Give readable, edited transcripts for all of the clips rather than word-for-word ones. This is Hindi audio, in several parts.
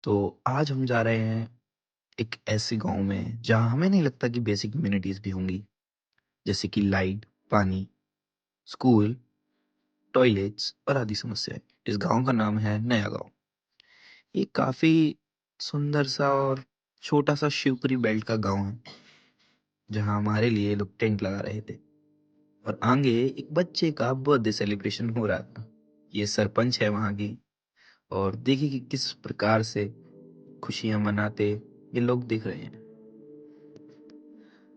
तो आज हम जा रहे हैं एक ऐसे गांव में जहां हमें नहीं लगता कि बेसिक कम्युनिटीज भी होंगी, जैसे कि लाइट, पानी, स्कूल, टॉयलेट्स और आदि समस्याएं। इस गांव का नाम है नया गांव। ये काफी सुंदर सा और छोटा सा शिवपुरी बेल्ट का गांव है, जहां हमारे लिए लोग टेंट लगा रहे थे और आगे एक बच्चे का बर्थडे सेलिब्रेशन हो रहा था। ये सरपंच है वहां की, और देखिए कि किस प्रकार से खुशियां मनाते ये लोग दिख रहे हैं।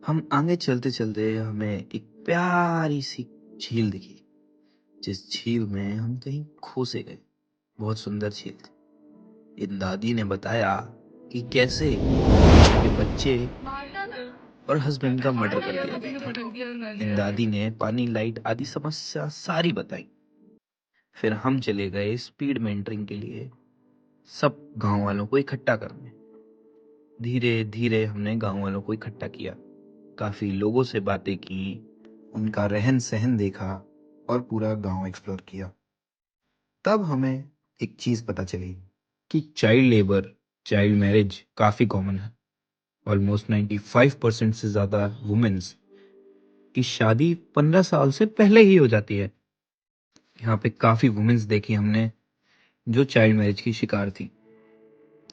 हम आगे चलते चलते हमें एक प्यारी सी झील दिखी, जिस झील में हम कहीं खो से गए। बहुत सुंदर झील थी। इन दादी ने बताया कि कैसे उनके बच्चे और हस्बैंड का मर्डर कर दिया गया था। इन दादी ने पानी, लाइट आदि समस्या सारी बताई। फिर हम चले गए स्पीड मेंटरिंग के लिए, सब गांव वालों को इकट्ठा करने। धीरे धीरे हमने गांव वालों को इकट्ठा किया, काफी लोगों से बातें की, उनका रहन सहन देखा और पूरा गांव एक्सप्लोर किया। तब हमें एक चीज पता चली कि चाइल्ड लेबर, चाइल्ड मैरिज काफी कॉमन है। ऑलमोस्ट 95% से ज्यादा वुमेन्स की शादी 15 साल से पहले ही हो जाती है। यहाँ पे काफी वुमेन्स देखी हमने जो चाइल्ड मैरिज की शिकार थी।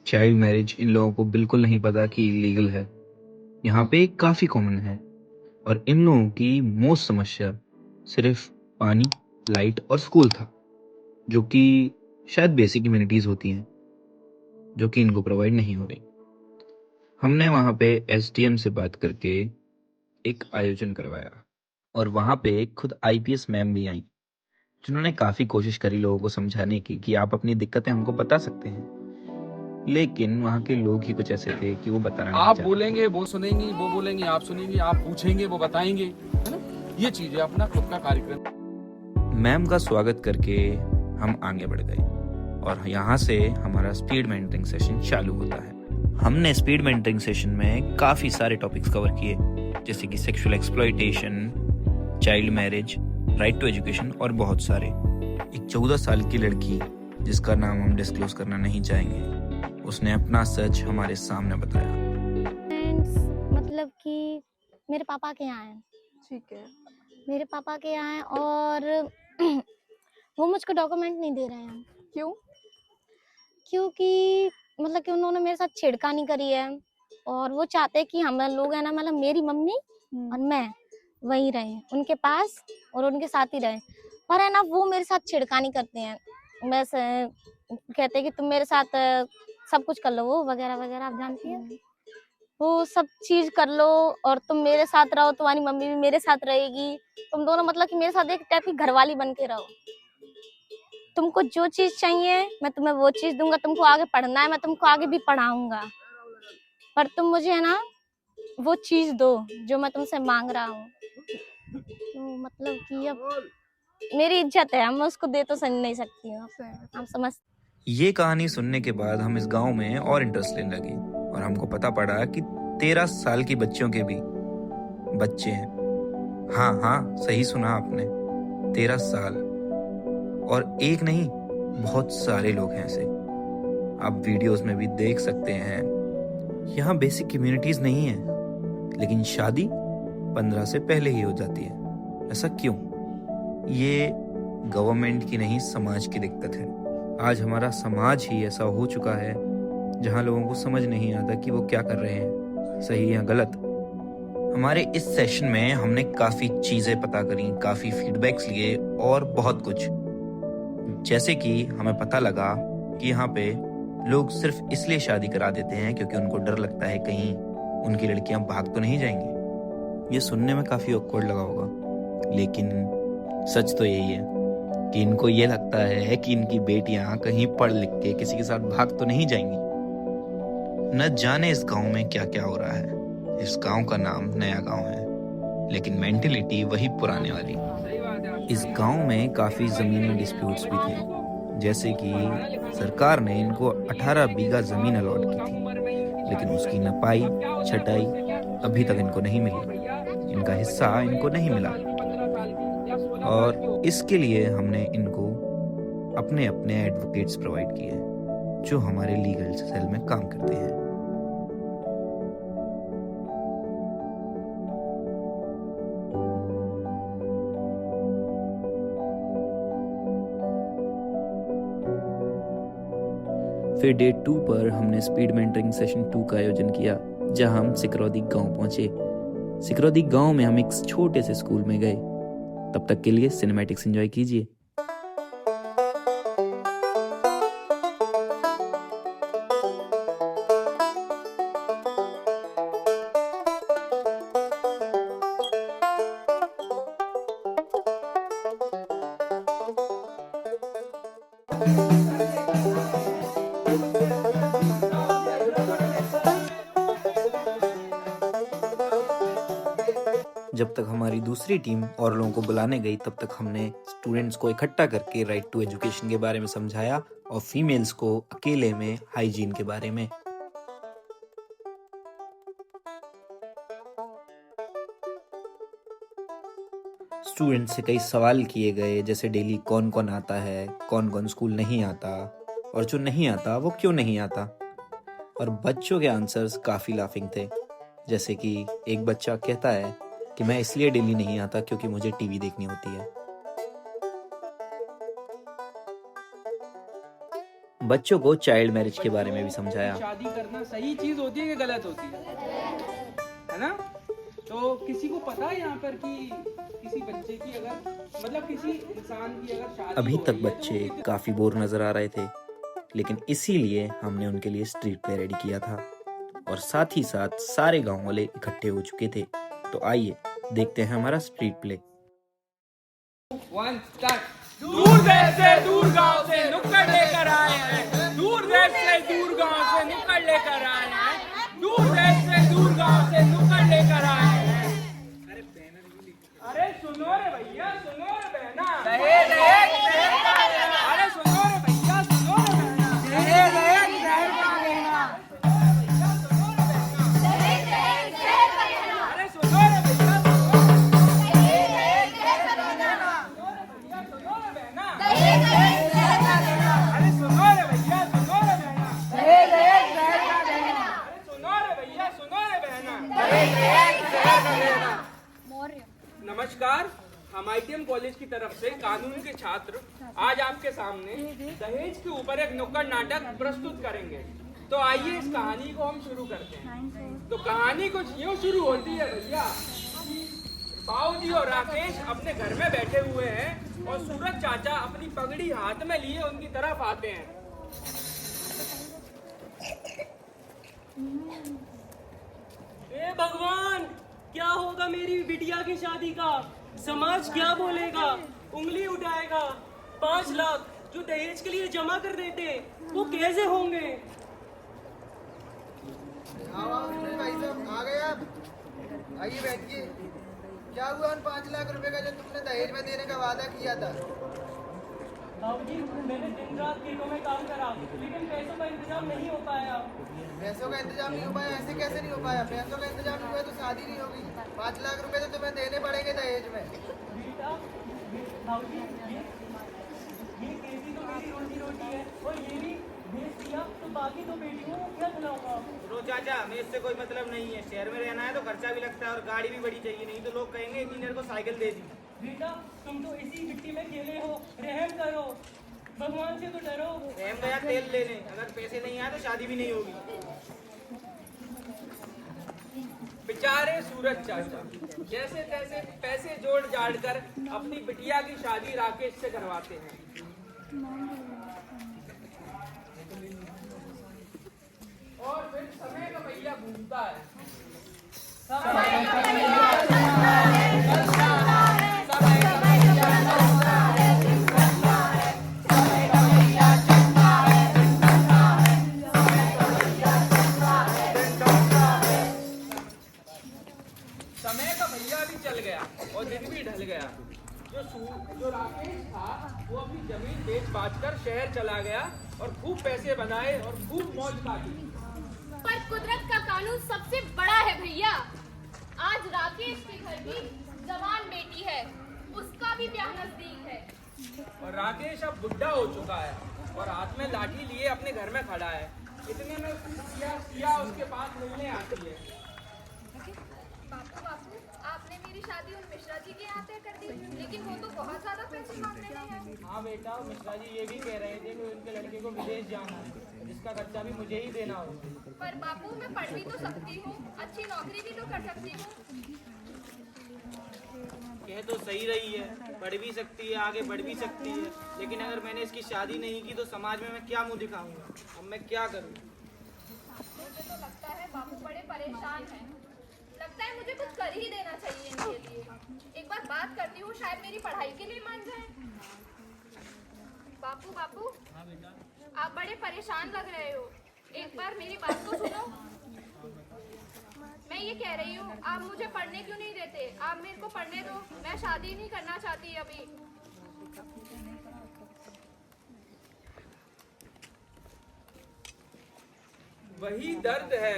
चाइल्ड मैरिज इन लोगों को बिल्कुल नहीं पता कि इलीगल है, यहाँ पे काफी कॉमन है। और इन लोगों की मोस्ट समस्या सिर्फ पानी, लाइट और स्कूल था, जो कि शायद बेसिक इम्यूनिटीज होती हैं, जो कि इनको प्रोवाइड नहीं हो रही। हमने वहां पे एसडीएम से बात करके एक आयोजन करवाया, और वहां पे खुद आईपीएस मैम भी आई, जिन्होंने काफी कोशिश करी लोगों को समझाने की कि आप अपनी दिक्कतें हमको बता सकते हैं। लेकिन वहां के लोग ही कुछ ऐसे थे कि वो बताना नहीं आप चाहते। बोलेंगे वो सुनेंगी, वो बोलेंगे आप सुनेंगे, आप पूछेंगे वो बताएंगे, है ना। ये चीज है अपना खुद का कार्यक्रम। मैम का स्वागत करके हम आगे बढ़ गए, और यहाँ से हमारा स्पीड मेंटरिंग सेशन चालू होता है। हमने स्पीड मेंटरिंग सेशन में काफी सारे टॉपिक्स कवर किए, जैसे कि sexual exploitation, child marriage, right to education और बहुत सारे। एक 14 साल की लड़की, जिसका नाम हम डिस्क्लोज करना नहीं चाहेंगे, उसने अपना सच हमारे सामने बताया। मतलब कि मेरे पापा के यहाँ है। ठीक है। मेरे पापा के यहाँ है और वो मुझको डॉक्यूमेंट नहीं दे रहे हैं। क्यों? क्योंकि मतलब कि उन्होंने मेरे साथ छेड़खानी करी है, और वो चाहते हैं कि हम लोग है ना, मतलब मेरी मम्मी और मैं वहीं रहे उनके पास और उनके साथ ही रहे। पर है ना, वो मेरे साथ छेड़खानी करते हैं। बस कहते हैं कि तुम मेरे साथ सब कुछ कर लो, वो वगैरह वगैरह, आप जानती है। वो सब चीज कर लो और तुम मेरे साथ रहो, तुम्हारी मम्मी भी मेरे साथ रहेगी, तुम दोनों मतलब कि मेरे साथ एक टाइप की घरवाली बन के रहो। तुमको जो चीज चाहिए मैं तुम्हें वो चीज दूंगा, तुमको आगे पढ़ना है मैं तुमको आगे भी पढ़ाऊंगा, पर तुम मुझे है ना वो चीज दो जो मैं तुमसे मांग रहा हूँ। तो मतलब कि अब मेरी इज्जत है, मैं उसको दे तो नहीं सकती हूँ, आप समझ। ये कहानी सुनने के बाद हम इस गांव में और इंटरेस्ट लेने लगे, और हमको पता पड़ा कि 13 साल की बच्चियों के भी बच्चे हैं। हाँ हाँ, सही सुना आपने, 13 साल। और एक नहीं, बहुत सारे लोग हैं ऐसे। आप वीडियोस में भी देख सकते हैं। यहाँ बेसिक कम्युनिटीज नहीं है, लेकिन शादी 15 से पहले ही हो जाती है। ऐसा क्यों? ये गवर्नमेंट की नहीं, समाज की दिक्कत है। आज हमारा समाज ही ऐसा हो चुका है जहां लोगों को समझ नहीं आता कि वो क्या कर रहे हैं, सही या गलत। हमारे इस सेशन में हमने काफी चीजें पता करी, काफी फीडबैक्स लिए और बहुत कुछ। जैसे कि हमें पता लगा कि यहाँ पे लोग सिर्फ इसलिए शादी करा देते हैं क्योंकि उनको डर लगता है कहीं उनकी लड़कियां भाग तो नहीं जाएंगी। ये सुनने में काफी ऑकवर्ड लगा होगा, लेकिन सच तो यही है कि इनको ये लगता है कि इनकी बेटियां कहीं पढ़ लिख के किसी के साथ भाग तो नहीं जाएंगी। न जाने इस गांव में क्या क्या हो रहा है। इस गांव का नाम नया गांव है, लेकिन मेंटेलिटी वही पुराने वाली। इस गांव में काफी जमीनी डिस्प्यूट्स भी थे, जैसे कि सरकार ने इनको 18 बीघा जमीन अलॉट की थी, लेकिन उसकी नपाई छटाई अभी तक इनको नहीं मिली, इनका हिस्सा इनको नहीं मिला। और इसके लिए हमने इनको अपने अपने एडवोकेट्स प्रोवाइड किए, जो हमारे लीगल सेल में काम करते हैं। फिर डे 2 पर हमने स्पीड मेंटरिंग सेशन 2 का आयोजन किया, जहां हम सिकरौदी गांव पहुंचे। सिकरौदी गांव में हम एक छोटे से स्कूल में गए। तब तक के लिए सिनेमैटिक्स एंजॉय कीजिए। जब तक हमारी दूसरी टीम और लोगों को बुलाने गई, तब तक हमने स्टूडेंट्स को इकट्ठा करके राइट टू एजुकेशन के बारे में समझाया और फीमेल्स को अकेले में हाइजीन के बारे में। स्टूडेंट्स से कई सवाल किए गए, जैसे डेली कौन कौन आता है, कौन कौन स्कूल नहीं आता, और जो नहीं आता वो क्यों नहीं आता। और बच्चों के आंसर्स काफ़ी लाफिंग थे। जैसे कि एक बच्चा कहता है कि मैं इसलिए डेली नहीं आता क्योंकि मुझे टीवी देखनी होती है। बच्चों को चाइल्ड मैरिज के बारे में भी समझाया। शादी करना सही चीज होती है कि गलत होती है ना? तो किसी को पता है यहाँ पर कि किसी बच्चे की अगर मतलब किसी इंसान की अगर शादी अभी तक बच्चे काफी बोर नजर आ रहे थे, लेकिन इसीलिए हमने उनके लिए स्ट्रीट प्ले रेडी किया था और साथ ही साथ सारे गांव वाले इकट्ठे हो चुके थे। तो आइए देखते हैं हमारा स्ट्रीट प्ले। दूर देश से दूर गांव से नुक्कड़ लेकर आए हैं, दूर देश से दूर गांव से नुक्कड़ लेकर आए हैं, दूर देश से दूर गांव से नुक्कड़ लेकर आए हैं। अरे सुनो रे भैया, सुनो रे बहना, अरे सुनो रे भैया, सुनो रे बहना, अरे सुनो रे भैया, नमस्कार। हम ITM कॉलेज की तरफ से कानून के छात्र आज आपके सामने दहेज के ऊपर एक नुक्कड़ नाटक प्रस्तुत करेंगे। तो आइए इस कहानी को हम शुरू करते हैं। तो कहानी कुछ यूँ शुरू होती है भैया। बाबूजी और राकेश अपने घर में बैठे हुए हैं और सूरज चाचा अपनी पगड़ी हाथ में लिए उनकी तरफ आते हैं। ए भगवान, क्या होगा मेरी बिटिया की शादी का? समाज क्या बोलेगा? उंगली उठाएगा। 5 लाख जो दहेज के लिए जमा कर देते वो कैसे होंगे? भाई साहब आ गए आप, आइए बैठिए। क्या हुआ उन 5 लाख रुपए का जो तुमने दहेज में देने का वादा किया था? बाबूजी, मैंने दिन रात खेतों में काम करा, लेकिन पैसों का इंतजाम नहीं हो पाया। पैसों का इंतजाम नहीं हो पाया? ऐसे कैसे नहीं हो पाया? पैसों का इंतजाम नहीं हुआ तो शादी नहीं होगी। 5 लाख रुपए तो तुम्हें देने पड़ेंगे दहेज में। बेटा, बाबूजी, ये कैसी तो मेरी रोजी रोटी है, और ये भी भेज दिया तो बाकी तो बेटियों को क्या खिलाऊंगा? रो चाचा, हमें इससे कोई मतलब नहीं है। शहर में रहना है तो खर्चा भी लगता है और गाड़ी भी बड़ी चाहिए, नहीं तो लोग कहेंगे इंजीनियर को साइकिल दे दी। बेटा, तुम तो इसी मिट्टी में खेले हो, रहम करो, भगवान से तो डरो। रहम गया तेल लेने, अगर पैसे नहीं आए तो शादी भी नहीं होगी। बेचारे सूरज चाचा जैसे तैसे पैसे जोड़ जाड़ कर अपनी बिटिया की शादी राकेश से करवाते हैं। और फिर समय का पहिया घूमता है। समय का भैया भी चल गया और दिन भी ढल गया। जो राकेश था वो अपनी जमीन बेच बाच कर शहर चला गया और खूब पैसे बनाए और खूब मौज काटी। पर कुदरत का कानून सबसे बड़ा है भैया। आज राकेश के घर भी जवान बेटी है, उसका भी ब्याह नजदीक है। और राकेश अब बुढ़ा हो चुका है और हाथ में लाठी लिए अपने घर में खड़ा है। इतने में सिया उसके पास मिलने आती है। बापू बापू, आपने मेरी शादी उन मिश्रा जी के यहाँ तय कर दी, लेकिन वो तो बहुत ज्यादा पैसे मांग रहे हैं। हाँ बेटा, मिश्रा जी ये भी कह रहे थे कि उनके लड़के को विदेश जाना है, जिसका खर्चा भी मुझे ही देना होगा। पर बापू, मैं पढ़ भी तो सकती हूँ, अच्छी नौकरी भी तो कर सकती हूँ। कह तो सही रही है, पढ़ भी सकती है, आगे बढ़ भी सकती है, लेकिन अगर मैंने इसकी शादी नहीं की तो समाज में मैं क्या मुंह दिखाऊंगा? अब मैं क्या करूँ? मुझे तो लगता है बापू बड़े परेशान हैं। लगता है मुझे कुछ कर ही देना चाहिए इनके लिए। एक बार बात करती हूँ, शायद मेरी पढ़ाई के लिए मान जाए। बापू बापू, हाँ बेटा। आप बड़े परेशान लग रहे हो, एक बार मेरी बात तो सुनो। मैं ये कह रही हूँ, आप मुझे पढ़ने क्यों नहीं देते? आप मेरे को पढ़ने दो, मैं शादी नहीं करना चाहती अभी। वही दर्द है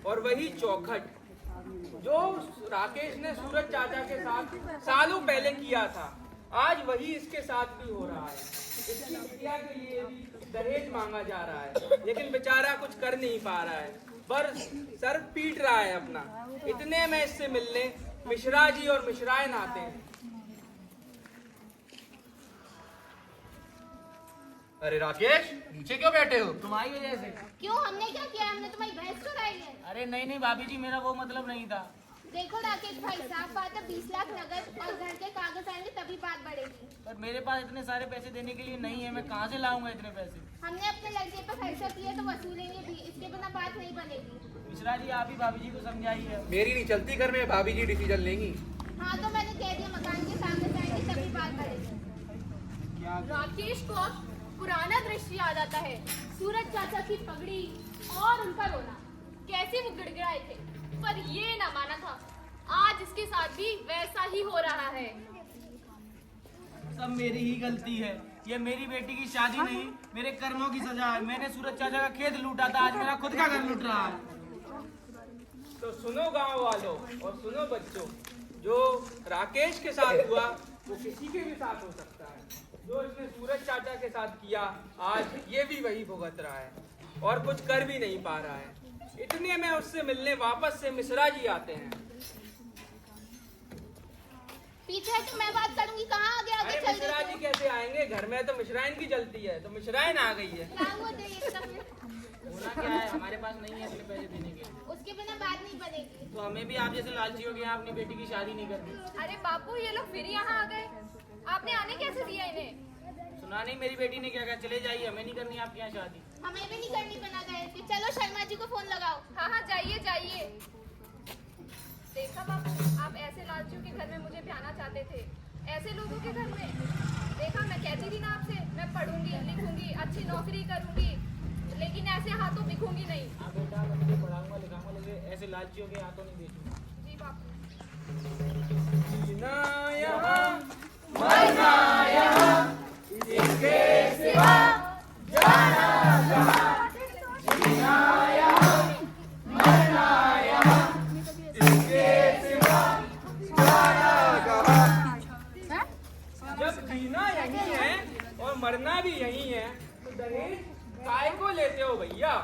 और वही चौखट जो राकेश ने सूरज चाचा के साथ सालों पहले किया था, आज वही इसके साथ भी हो रहा है। इसकी बिटिया के लिए भी दहेज मांगा जा रहा है, लेकिन बेचारा कुछ कर नहीं पा रहा है, बस सर पीट रहा है अपना। इतने में इससे मिलने मिश्रा जी और मिश्राएं आते हैं। अरे राकेश, नीचे क्यों बैठे हो? तुम्हारी वजह से। क्यों, हमने क्या किया? हमने तुम्हारी भैंस चुराई है। अरे नहीं नहीं भाभी जी, मेरा वो मतलब नहीं था। देखो राकेश भाई साहब, बात है 20 लाख नगद और घर के कागज आएंगे तभी बात बढ़ेगी। पर मेरे पास इतने सारे पैसे देने के लिए नहीं है, मैं कहाँ से लाऊंगा इतने पैसे? हमने अपने लड़के पर खर्चा किया तो वसूलेंगे भी, इसके बिना बात नहीं बनेगी। मिश्रा जी, आप ही भाभी जी को समझाइए। मेरी नहीं चलती घर में, भाभी जी डिसीजन लेंगी। हाँ तो मैंने कह दिया, मकान के कागज आएंगे तभी बात बढ़ेगी। राकेश को अब पुराना दृश्य याद आता है, सूरज चाचा की पगड़ी और उनका रोना। कैसे वो गिड़गिड़ाए थे, पर ये ना माना था। आज इसके साथ भी वैसा ही हो रहा है। सब मेरी ही गलती है। ये मेरी बेटी की शादी नहीं, मेरे कर्मों की सजा है। मैंने सूरज चाचा का खेत लूटा था, आज मेरा खुद का घर लूट रहा है। तो सुनो गांव वालों और सुनो बच्चों, जो राकेश के साथ हुआ वो किसी के भी साथ हो सकता है। जो इसने सूरज चाचा के साथ किया, आज ये भी वही भुगत रहा है और कुछ कर भी नहीं पा रहा है। इतने में उससे मिलने वापस से मिश्रा जी आते हैं। पीछे है तो मैं बात करूंगी, कहाँ आगे आगे अरे चल मिश्रा जी कैसे आएंगे? घर में तो मिश्राइन की जलती है, तो मिश्राइन आ गई है। होना क्या है, हमारे पास नहीं है इतने पैसे देने के लिए। उसके बिना बात नहीं बनेगी। तो हमें भी आप जैसे लालची हो गए, अपनी बेटी की शादी नहीं करनी। अरे बापू, ये लोग फिर यहाँ आ गए। आपने आने कैसे दिया इन्हें? सुना नहीं मेरी बेटी ने क्या कहा? चले जाइए, हमें नहीं करनी आपके यहाँ शादी। हमें भी नहीं करनी बना गए थे। चलो शर्मा जी को फोन लगाओ। हाँ हाँ, जाइए जाइए। देखा बापू, आप ऐसे लालचियों के घर में मुझे ब्याहना चाहते थे, ऐसे लोगों के घर में। देखा, मैं कहती थी ना आपसे, मैं पढ़ूंगी लिखूंगी, अच्छी नौकरी करूंगी, लेकिन ऐसे हाथों बिकूंगी नहीं। हाँ बेटा, मैं तुझे पढ़ाऊंगा लिखाऊंगा, लेकिन ऐसे लालचियों के हाथों नहीं बेचूंगा। जी बापू। जीना यहाँ, मरना यहाँ, इसके सिवा जाना कहाँ। जीना यहाँ, मरना यहाँ, इसके सिवा जाना कहाँ। जब जीना यही है और मरना भी यही है, तो दहेज काय को लेते हो भैया?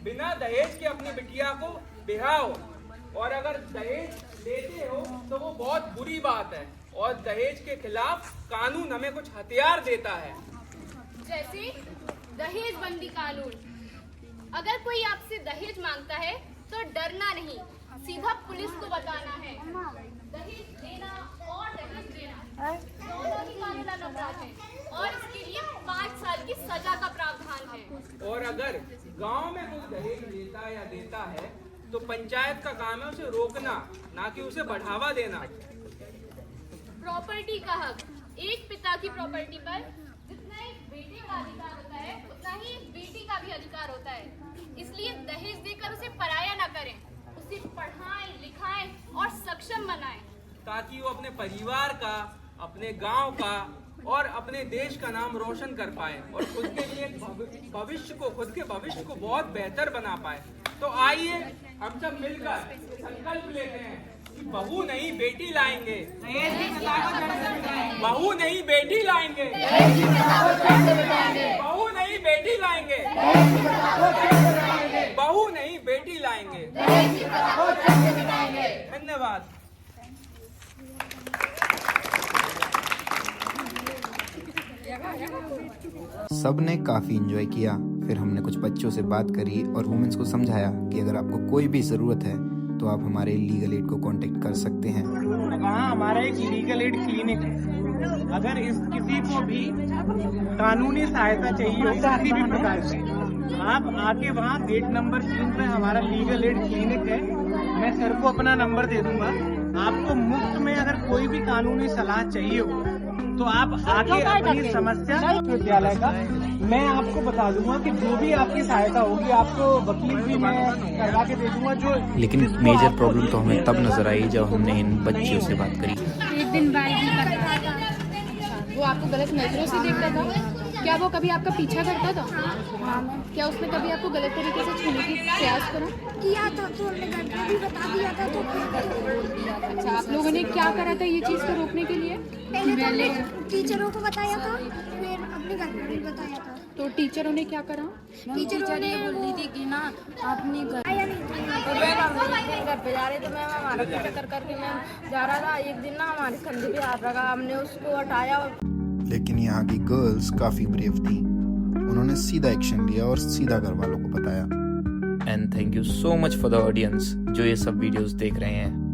बिना दहेज के अपनी बिटिया को बिहाओ, और अगर दहेज लेते हो तो वो बहुत बुरी बात है, और दहेज के खिलाफ कानून हमें कुछ हथियार देता है। जैसे दहेज बंदी कानून। अगर कोई आपसे दहेज मांगता है तो डरना नहीं, सीधा पुलिस को बताना है। दहेज देना और दहेज देना दोनों ही कानूनन अपराध है, और इसके लिए 5 साल की सजा का प्रावधान है। और अगर गांव में कोई दहेज लेता या देता है तो पंचायत का काम है उसे रोकना, ना कि उसे बढ़ावा देना। प्रॉपर्टी का हक, एक पिता की प्रॉपर्टी पर जितना एक बेटे का अधिकार होता है, उतना ही एक बेटी का भी अधिकार होता है। इसलिए दहेज देकर उसे पराया ना करें, उसे पढ़ाएं लिखाएं और सक्षम बनाएं, ताकि वो अपने परिवार का, अपने गांव का और अपने देश का नाम रोशन कर पाए और खुद के लिए खुद के भविष्य को बहुत बेहतर बना पाए। तो आइए हम सब मिलकर संकल्प लेते हैं बहू नहीं बेटी लाएंगे, बहू नहीं बेटी लाएंगे, बहू नहीं बेटी लाएंगे, बहू नहीं बेटी लाएंगे। धन्यवाद। सबने काफ़ी इंजॉय किया। फिर हमने कुछ बच्चों से बात करी और वुमेन्स को समझाया कि अगर आपको कोई भी ज़रूरत है तो आप हमारे लीगल एड को कांटेक्ट कर सकते हैं। वहाँ हमारा एक लीगल एड क्लिनिक है। अगर किसी को भी कानूनी सहायता चाहिए हो किसी भी प्रकार से, आप आके वहाँ गेट नंबर 3 पे हमारा लीगल एड क्लिनिक है। मैं सर को अपना नंबर दे दूंगा। आपको मुफ्त में अगर कोई भी कानूनी सलाह चाहिए हो तो आप आके अपनी समस्या विश्वविद्यालय का मैं आपको बता दूंगा कि जो भी आपकी सहायता होगी आपको वकील भी मैं करवा के दे दूंगा। जो लेकिन मेजर प्रॉब्लम तो हमें तब नजर आई जब हमने इन बच्चियों से बात करी। एक दिन वो आपको गलत नजरों से देखता था? क्या वो कभी आपका पीछा करता था? क्या उसने कभी आपको गलत तरीके से छूने की प्रयास करा? किया था तो हमने घर पे भी बता दिया था। तो अच्छा, आप लोगों ने क्या करा था ये चीज़ को रोकने के लिए? पहले तो टीचरों को बताया था, फिर अपने घर पे भी बताया था। तो टीचरों ने क्या करा? टीचरों ने बोल दी थी कि ना अपने घर आया नहीं तो मैं घर पे जा रहे तो मैं हमारा पीछा करके मैं जा रहा था। एक दिन ना हमारे कंधे पे हाथ रखा, हमने उसको हटाया। लेकिन यहाँ की गर्ल्स काफ़ी ब्रेव थी। उन्होंने सीधा एक्शन लिया और सीधा घर वालों को बताया। And thank you so much for the audience जो ये सब वीडियोस देख रहे हैं।